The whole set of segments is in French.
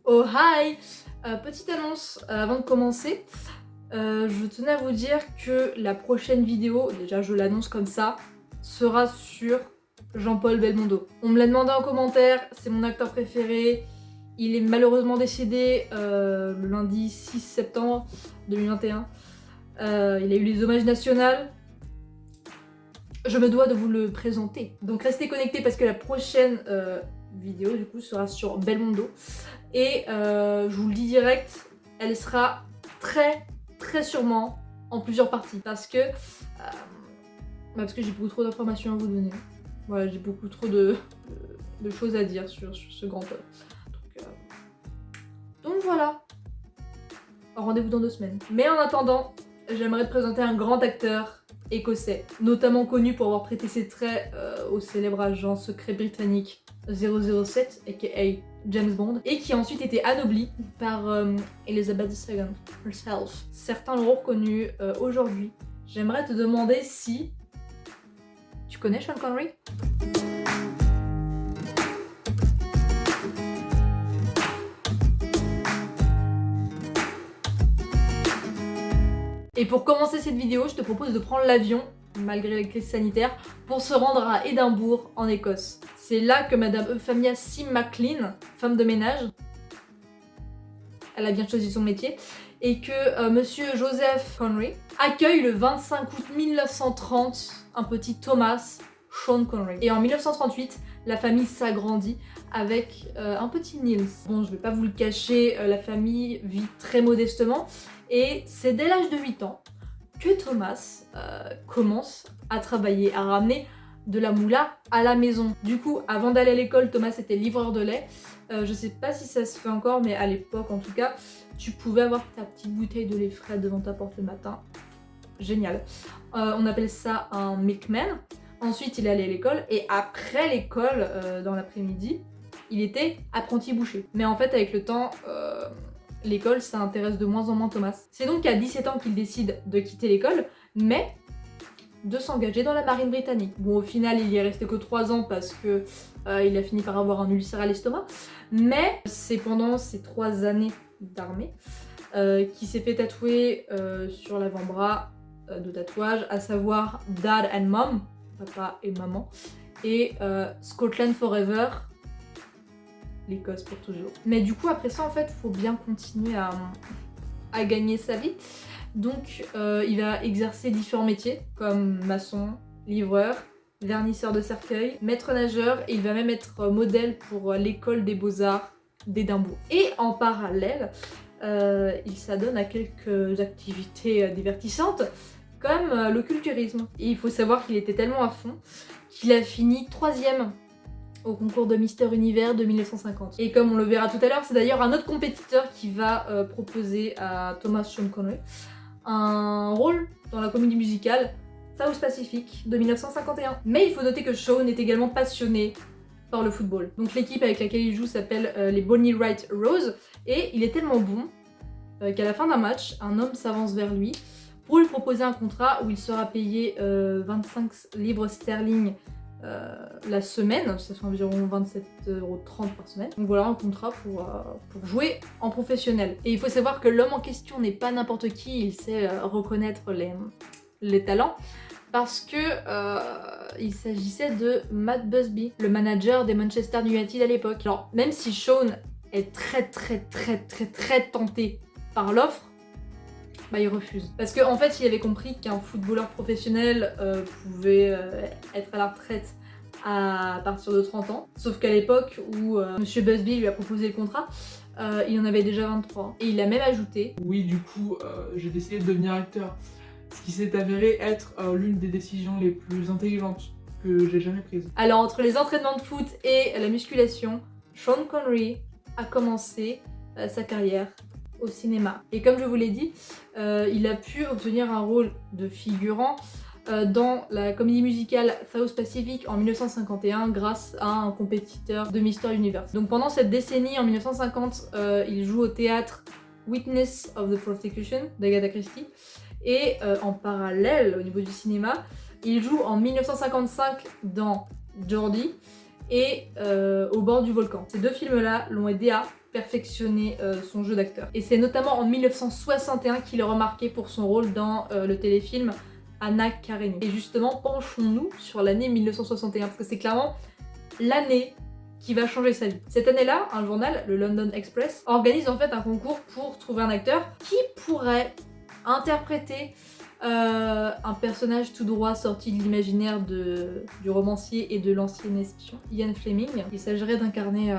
Oh hi! Petite annonce avant de commencer. Je tenais à vous dire que la prochaine vidéo, déjà je l'annonce comme ça, sera sur Jean-Paul Belmondo. On me l'a demandé en commentaire, c'est mon acteur préféré. Il est malheureusement décédé le lundi 6 septembre 2021. Il a eu les hommages nationaux. Je me dois de vous le présenter. Donc restez connectés parce que la prochaine vidéo du coup sera sur Belmondo. Et je vous le dis direct, elle sera très sûrement en plusieurs parties. Parce que j'ai beaucoup trop d'informations à vous donner. Voilà, j'ai beaucoup trop de choses à dire sur ce grand homme. Donc voilà. Rendez-vous dans 2 semaines. Mais en attendant, j'aimerais te présenter un grand acteur écossais, notamment connu pour avoir prêté ses traits au célèbre agent secret britannique 007, aka James Bond, et qui a ensuite été anobli par Elizabeth II herself. Certains l'ont reconnu aujourd'hui. J'aimerais te demander si... Tu connais Sean Connery? Et pour commencer cette vidéo, je te propose de prendre l'avion, malgré la crise sanitaire, pour se rendre à Édimbourg, en Écosse. C'est là que Madame Euphemia C. McLean, femme de ménage, elle a bien choisi son métier, et que Monsieur Joseph Connery accueille le 25 août 1930 un petit Thomas, Sean Connery. Et en 1938, la famille s'agrandit avec un petit Niels. Bon, je vais pas vous le cacher, la famille vit très modestement, et c'est dès l'âge de 8 ans que Thomas commence à travailler, à ramener de la moula à la maison. Du coup, avant d'aller à l'école, Thomas était livreur de lait. Je sais pas si ça se fait encore, mais à l'époque en tout cas, tu pouvais avoir ta petite bouteille de lait frais devant ta porte le matin. Génial. On appelle ça un milkman. Ensuite, il allait à l'école, et après l'école, dans l'après-midi, il était apprenti boucher. Mais en fait, avec le temps, l'école, ça intéresse de moins en moins Thomas. C'est donc à 17 ans qu'il décide de quitter l'école, mais de s'engager dans la marine britannique. Bon, au final, il y est resté que 3 ans parce que il a fini par avoir un ulcère à l'estomac, mais c'est pendant ces 3 années d'armée qu'il s'est fait tatouer sur l'avant-bras de tatouages, à savoir Dad and Mom, papa et maman, et Scotland Forever, l'Écosse pour toujours. Mais du coup, après ça, en fait, faut bien continuer à gagner sa vie. Donc, il va exercer différents métiers, comme maçon, livreur, vernisseur de cercueil, maître nageur, et il va même être modèle pour l'école des beaux-arts d'Édimbourg. Et en parallèle, il s'adonne à quelques activités divertissantes, comme l'occulturisme. Et il faut savoir qu'il était tellement à fond qu'il a fini 3e au concours de Mister Univers de 1950. Et comme on le verra tout à l'heure, c'est d'ailleurs un autre compétiteur qui va proposer à Thomas Sean Connery un rôle dans la comédie musicale South Pacific de 1951. Mais il faut noter que Sean est également passionné par le football. Donc l'équipe avec laquelle il joue s'appelle les Bonnie Wright Rose, et il est tellement bon qu'à la fin d'un match, un homme s'avance vers lui pour lui proposer un contrat où il sera payé 25 livres sterling la semaine, ça fait environ 27,30 € par semaine. Donc voilà, un contrat pour jouer en professionnel. Et il faut savoir que l'homme en question n'est pas n'importe qui, il sait reconnaître les talents, parce que il s'agissait de Matt Busby, le manager des Manchester United à l'époque. Alors même si Sean est très tenté par l'offre, bah il refuse. Parce qu'en fait, il avait compris qu'un footballeur professionnel pouvait être à la retraite à partir de 30 ans. Sauf qu'à l'époque où Monsieur Busby lui a proposé le contrat, il en avait déjà 23. Et il a même ajouté... Oui, du coup, j'ai décidé de devenir acteur. Ce qui s'est avéré être l'une des décisions les plus intelligentes que j'ai jamais prises. Alors, entre les entraînements de foot et la musculation, Sean Connery a commencé sa carrière au cinéma. Et comme je vous l'ai dit, il a pu obtenir un rôle de figurant dans la comédie musicale South Pacific en 1951 grâce à un compétiteur de Mister Universe. Donc pendant cette décennie, en 1950, il joue au théâtre Witness of the Prosecution d'Agatha Christie, et en parallèle, au niveau du cinéma, il joue en 1955 dans Geordie et Au bord du volcan. Ces 2 films-là l'ont aidé à perfectionner son jeu d'acteur. Et c'est notamment en 1961 qu'il est remarqué pour son rôle dans le téléfilm Anna Karenina. Et justement, penchons-nous sur l'année 1961, parce que c'est clairement l'année qui va changer sa vie. Cette année-là, un journal, le London Express, organise en fait un concours pour trouver un acteur qui pourrait interpréter un personnage tout droit sorti de l'imaginaire du romancier et de l'ancien espion Ian Fleming. Il s'agirait d'incarner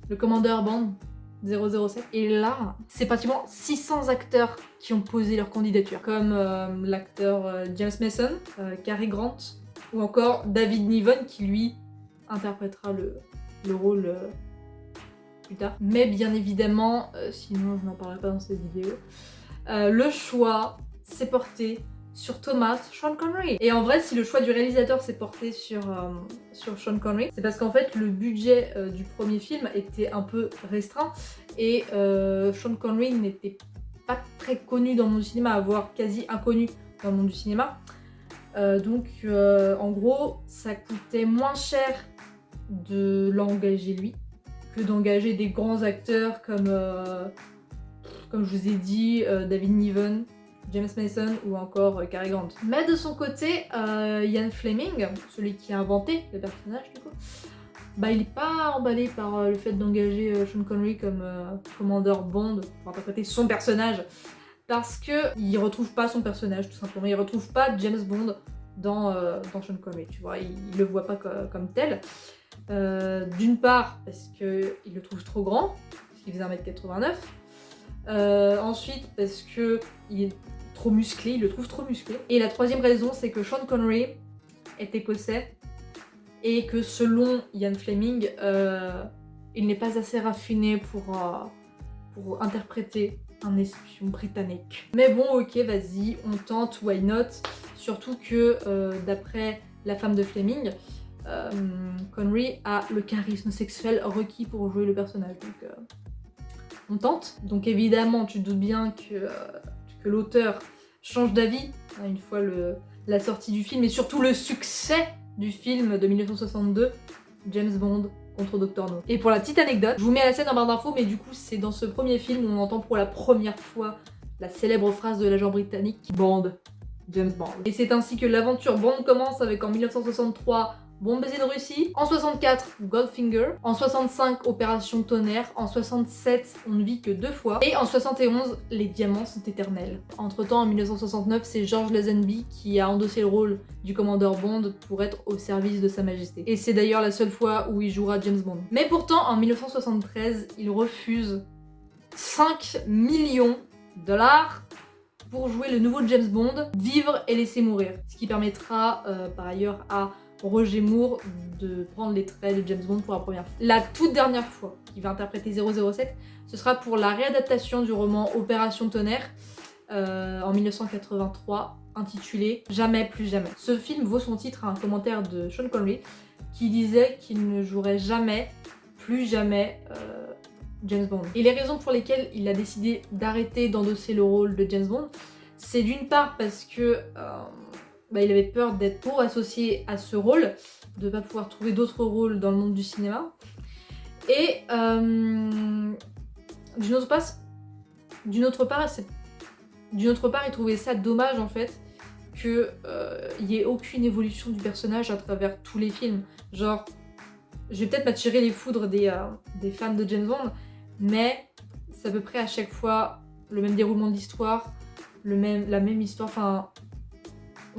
le commandeur Bond 007. Et là, c'est pratiquement 600 acteurs qui ont posé leur candidature, comme l'acteur James Mason, Cary Grant, ou encore David Niven qui lui interprétera le rôle plus tard. Mais bien évidemment, sinon je n'en parlerai pas dans cette vidéo, le choix s'est porté sur Sean Connery. Et en vrai, si le choix du réalisateur s'est porté sur Sean Connery, c'est parce qu'en fait le budget du premier film était un peu restreint et Sean Connery n'était pas très connu dans le monde du cinéma, voire quasi inconnu dans le monde du cinéma. Donc en gros, ça coûtait moins cher de l'engager lui que d'engager des grands acteurs comme je vous ai dit, David Niven, James Mason ou encore Cary Grant. Mais de son côté, Ian Fleming, celui qui a inventé le personnage du coup, bah il n'est pas emballé par le fait d'engager Sean Connery comme commandeur Bond pour interpréter son personnage, parce qu'il retrouve pas son personnage tout simplement, il retrouve pas James Bond dans Sean Connery, tu vois, il le voit pas comme tel. D'une part parce qu'il le trouve trop grand, parce qu'il faisait 1m89, ensuite parce qu'il est trop musclé, il le trouve trop musclé. Et la troisième raison, c'est que Sean Connery est écossais et que selon Ian Fleming, il n'est pas assez raffiné pour interpréter un espion britannique. Mais bon, ok, vas-y, on tente, why not? Surtout que d'après la femme de Fleming, Connery a le charisme sexuel requis pour jouer le personnage. Donc on tente. Donc évidemment, tu te doutes bien que l'auteur change d'avis une fois la sortie du film et surtout le succès du film de 1962, James Bond contre Dr. No. Et pour la petite anecdote, je vous mets la scène en barre d'infos, mais du coup c'est dans ce premier film où on entend pour la première fois la célèbre phrase de l'agent britannique qui Bond, James Bond. Et c'est ainsi que l'aventure Bond commence avec en 1963 Bon baiser de Russie, en 64 Goldfinger, en 65 Opération Tonnerre, en 67 On ne vit que deux fois, et en 71 Les diamants sont éternels. Entre temps en 1969 c'est George Lazenby qui a endossé le rôle du commandeur Bond pour être au service de sa majesté. Et c'est d'ailleurs la seule fois où il jouera James Bond. Mais pourtant en 1973 il refuse 5 millions de dollars pour jouer le nouveau James Bond, Vivre et laisser mourir. Ce qui permettra par ailleurs à Roger Moore de prendre les traits de James Bond pour la première fois. La toute dernière fois qu'il va interpréter 007, ce sera pour la réadaptation du roman Opération Tonnerre en 1983, intitulé Jamais plus jamais. Ce film vaut son titre à un commentaire de Sean Connery qui disait qu'il ne jouerait jamais, plus jamais James Bond. Et les raisons pour lesquelles il a décidé d'arrêter d'endosser le rôle de James Bond, c'est d'une part parce que il avait peur d'être trop associé à ce rôle, de ne pas pouvoir trouver d'autres rôles dans le monde du cinéma. Et d'une autre part, il trouvait ça dommage en fait qu'il n'y ait aucune évolution du personnage à travers tous les films. Genre, je vais peut-être m'attirer les foudres des fans de James Bond, mais c'est à peu près à chaque fois le même déroulement de l'histoire, la même histoire, enfin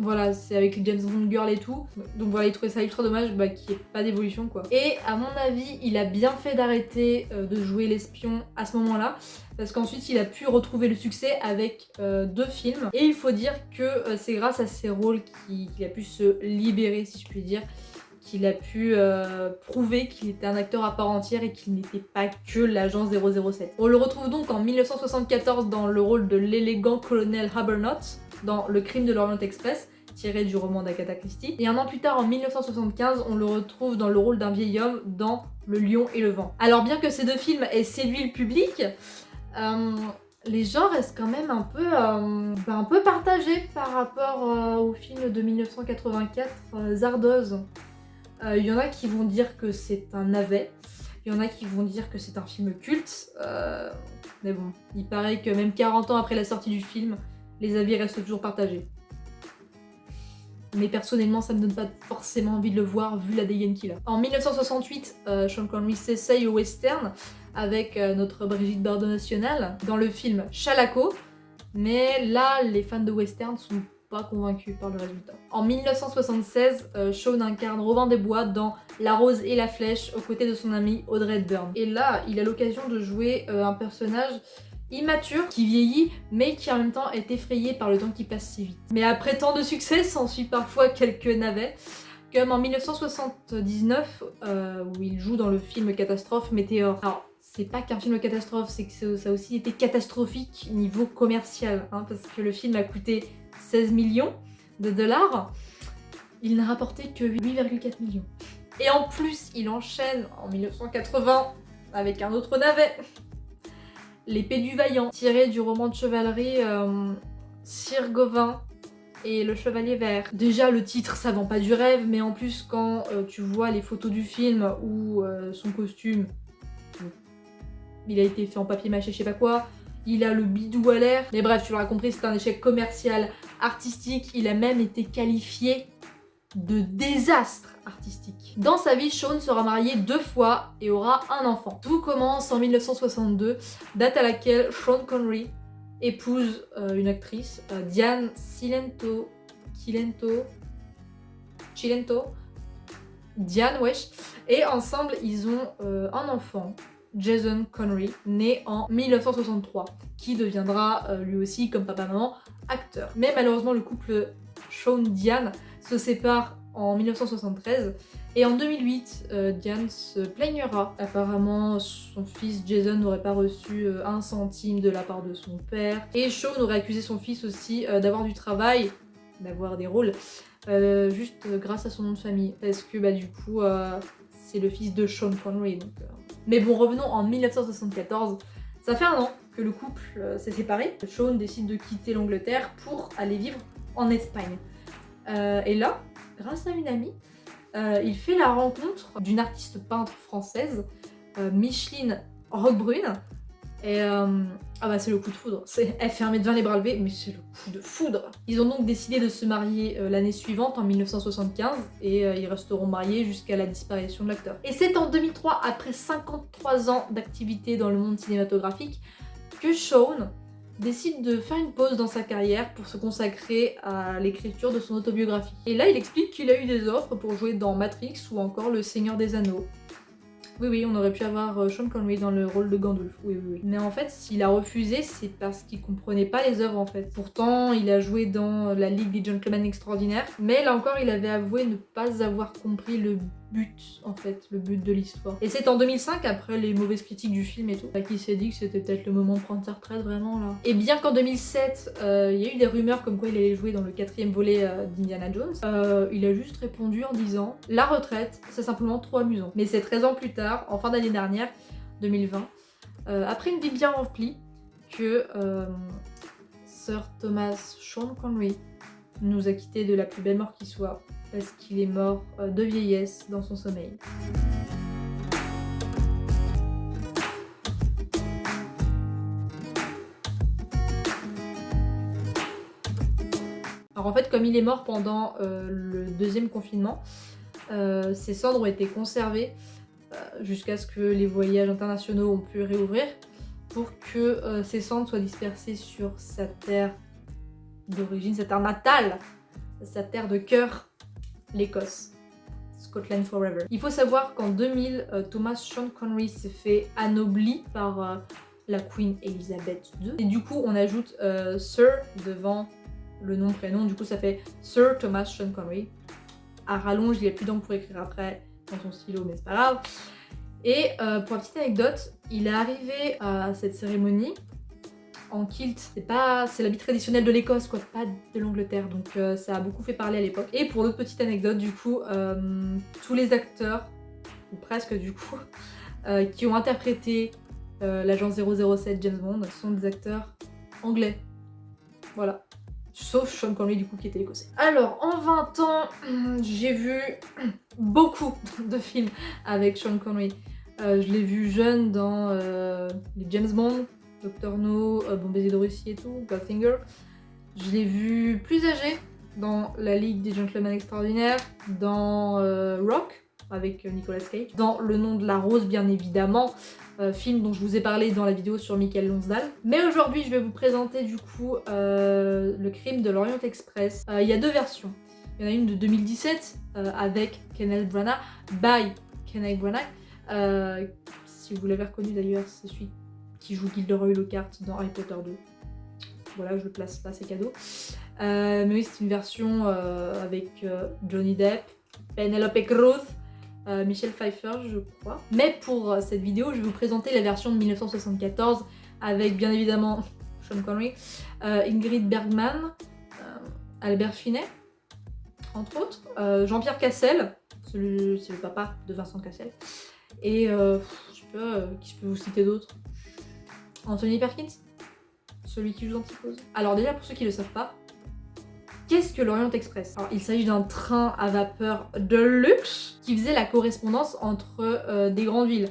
voilà, c'est avec les James Bond Girl et tout. Donc voilà, il trouvait ça ultra dommage qu'il n'y ait pas d'évolution quoi. Et à mon avis, il a bien fait d'arrêter de jouer l'espion à ce moment-là, parce qu'ensuite il a pu retrouver le succès avec 2 films. Et il faut dire que c'est grâce à ces rôles qu'il a pu se libérer, si je puis dire, qu'il a pu prouver qu'il était un acteur à part entière et qu'il n'était pas que l'agent 007. On le retrouve donc en 1974 dans le rôle de l'élégant colonel Habernot dans Le crime de l'Orient Express, tiré du roman d'Agatha Christie. Et un an plus tard, en 1975, on le retrouve dans le rôle d'un vieil homme dans Le Lion et le Vent. Alors bien que ces 2 films aient séduit le public, les gens restent quand même un peu partagés par rapport au film de 1984, Zardoz. Il y en a qui vont dire que c'est un navet, il Il y en a qui vont dire que c'est un film culte, mais bon, il paraît que même 40 ans après la sortie du film, les avis restent toujours partagés. Mais personnellement, ça me donne pas forcément envie de le voir vu la dégaine qu'il a. En 1968, Sean Connery s'essaye au western avec notre Brigitte Bardot nationale dans le film Chalaco, mais là, les fans de western sont pas convaincus par le résultat. En 1976, Sean incarne Robin des Bois dans La Rose et la Flèche aux côtés de son ami Audrey Hepburn. Et là, il a l'occasion de jouer un personnage immature, qui vieillit, mais qui en même temps est effrayé par le temps qui passe si vite. Mais après tant de succès, s'ensuit parfois quelques navets, comme en 1979, où il joue dans le film catastrophe Météore. Alors, c'est pas qu'un film catastrophe, c'est que ça a aussi été catastrophique niveau commercial, hein, parce que le film a coûté 16 millions de dollars, il n'a rapporté que 8,4 millions. Et en plus, il enchaîne en 1980 avec un autre navet, L'épée du Vaillant, tiré du roman de chevalerie Sir Gawain et le Chevalier Vert. Déjà, le titre, ça vend pas du rêve, mais en plus, quand tu vois les photos du film où son costume, il a été fait en papier mâché, je sais pas quoi, il a le bidou à l'air. Mais bref, tu l'auras compris, c'est un échec commercial, artistique. Il a même été qualifié de désastre artistique. Dans sa vie, Sean sera marié 2 fois et aura un enfant. Tout commence en 1962, date à laquelle Sean Connery épouse une actrice, Diane Cilento, Diane, wesh. Et ensemble, ils ont un enfant, Jason Connery, né en 1963, qui deviendra lui aussi, comme papa-maman, acteur. Mais malheureusement, le couple Sean-Diane se sépare en 1973 et en 2008, Diane se plaignera. Apparemment, son fils Jason n'aurait pas reçu 1 centime de la part de son père et Sean aurait accusé son fils aussi d'avoir du travail, d'avoir des rôles, juste grâce à son nom de famille parce que bah, du coup, c'est le fils de Sean Connery. Donc, Mais bon, revenons en 1974. Ça fait 1 an que le couple s'est séparé. Sean décide de quitter l'Angleterre pour aller vivre en Espagne. Et là, grâce à une amie, il fait la rencontre d'une artiste peintre française, Micheline Roquebrune. Et ah bah c'est le coup de foudre. Elle fait 1m20 les bras levés, mais c'est le coup de foudre. Ils ont donc décidé de se marier l'année suivante, en 1975, et ils resteront mariés jusqu'à la disparition de l'acteur. Et c'est en 2003, après 53 ans d'activité dans le monde cinématographique, que Sean décide de faire une pause dans sa carrière pour se consacrer à l'écriture de son autobiographie. Et là, il explique qu'il a eu des offres pour jouer dans Matrix ou encore Le Seigneur des Anneaux. Oui, on aurait pu avoir Sean Connery dans le rôle de Gandalf, oui. Mais en fait, s'il a refusé, c'est parce qu'il comprenait pas les œuvres en fait. Pourtant, il a joué dans La Ligue des Gentlemen Extraordinaires, mais là encore, il avait avoué ne pas avoir compris le but, en fait, le but de l'histoire. Et c'est en 2005, après les mauvaises critiques du film et tout, qu'il s'est dit que c'était peut-être le moment de prendre sa retraite, vraiment, là. Et bien qu'en 2007, il y a eu des rumeurs comme quoi il allait jouer dans le 4e volet d'Indiana Jones, il a juste répondu en disant « La retraite, c'est simplement trop amusant ». Mais c'est 13 ans plus tard, en fin d'année dernière, 2020, après une vie bien remplie, que Sir Thomas Sean Connery nous a quittés de la plus belle mort qui soit, parce qu'il est mort de vieillesse dans son sommeil. Alors en fait, comme il est mort pendant le 2e confinement, ses cendres ont été conservées jusqu'à ce que les voyages internationaux ont pu réouvrir pour que ses cendres soient dispersées sur sa terre d'origine, sa terre natale, sa terre de cœur, l'Écosse. Scotland Forever. Il faut savoir qu'en 2000, Thomas Sean Connery s'est fait anobli par la Queen Elizabeth II. Et du coup, on ajoute Sir devant le nom-prénom. Du coup, ça fait Sir Thomas Sean Connery. À rallonge, il n'y a plus d'encre pour écrire après dans son stylo, mais c'est pas grave. Et pour la petite anecdote, il est arrivé à cette cérémonie en kilt. C'est l'habit traditionnel de l'Écosse, quoi, pas de l'Angleterre, donc ça a beaucoup fait parler à l'époque. Et pour l'autre petite anecdote, du coup, tous les acteurs, ou presque du coup, qui ont interprété l'agent 007 James Bond sont des acteurs anglais. Voilà. Sauf Sean Connery du coup qui était écossais. Alors en 20 ans, j'ai vu beaucoup de films avec Sean Connery. Je l'ai vu jeune dans les James Bond, Dr. No, Bon baiser de Russie et tout, Goldfinger. Je l'ai vu plus âgé dans La Ligue des Gentlemen Extraordinaires, dans Rock avec Nicolas Cage, dans Le Nom de la Rose bien évidemment, film dont je vous ai parlé dans la vidéo sur Michael Lonsdale. Mais aujourd'hui je vais vous présenter du coup Le Crime de l'Orient Express. Il y a deux versions. Il y en a une de 2017 avec Kenneth Branagh, by Kenneth Branagh. Si vous l'avez reconnu d'ailleurs, c'est celui qui joue Gilderoy Lockhart dans Harry Potter 2. Voilà, je le place là, c'est cadeau. Mais oui, c'est une version avec Johnny Depp, Penelope Cruz, Michelle Pfeiffer, je crois. Mais pour cette vidéo, je vais vous présenter la version de 1974 avec bien évidemment Sean Connery, Ingrid Bergman, Albert Finney, entre autres, Jean-Pierre Cassel, c'est le papa de Vincent Cassel, et qui je peux vous citer d'autres, Anthony Perkins, celui qui joue dans Psychose. Alors déjà, pour ceux qui ne le savent pas, qu'est-ce que l'Orient Express? Alors, il s'agit d'un train à vapeur de luxe qui faisait la correspondance entre des grandes villes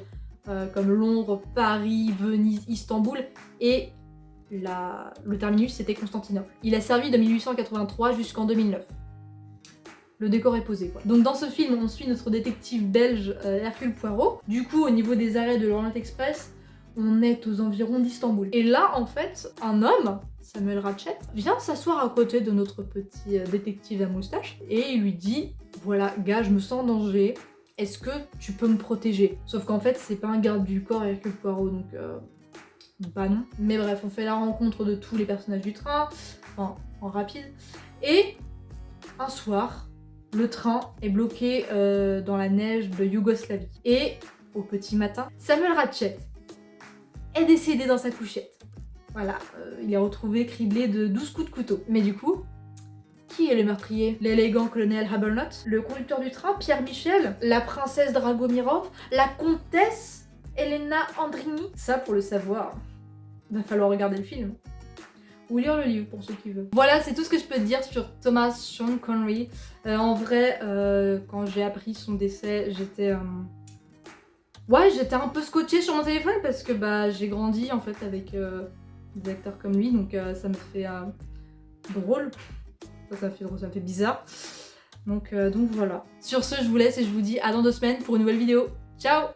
comme Londres, Paris, Venise, Istanbul, et le terminus c'était Constantinople. Il a servi de 1883 jusqu'en 2009. Le décor est posé quoi. Donc dans ce film, on suit notre détective belge Hercule Poirot. Du coup, au niveau des arrêts de l'Orient Express, on est aux environs d'Istanbul. Et là, en fait, un homme, Samuel Ratchet, vient s'asseoir à côté de notre petit détective à moustache et il lui dit « Voilà, gars, je me sens en danger, est-ce que tu peux me protéger ?» Sauf qu'en fait, c'est pas un garde du corps Hercule Poirot, donc bah non. Mais bref, on fait la rencontre de tous les personnages du train, enfin, en rapide. Et un soir, le train est bloqué dans la neige de Yougoslavie. Et au petit matin, Samuel Ratchet est décédé dans sa couchette. Voilà, il est retrouvé criblé de 12 coups de couteau. Mais du coup, qui est le meurtrier? L'élégant colonel Habernot, le conducteur du train, Pierre Michel, la princesse Dragomirov, la comtesse Elena Andrini? Ça, pour le savoir, va falloir regarder le film. Ou lire le livre pour ceux qui veulent. Voilà, c'est tout ce que je peux te dire sur Thomas Sean Connery. En vrai, quand j'ai appris son décès, j'étais un peu scotchée sur mon téléphone parce que bah, j'ai grandi en fait avec des acteurs comme lui, donc ça me fait drôle. Ça me fait bizarre. Donc voilà. Sur ce, je vous laisse et je vous dis à dans 2 semaines pour une nouvelle vidéo. Ciao!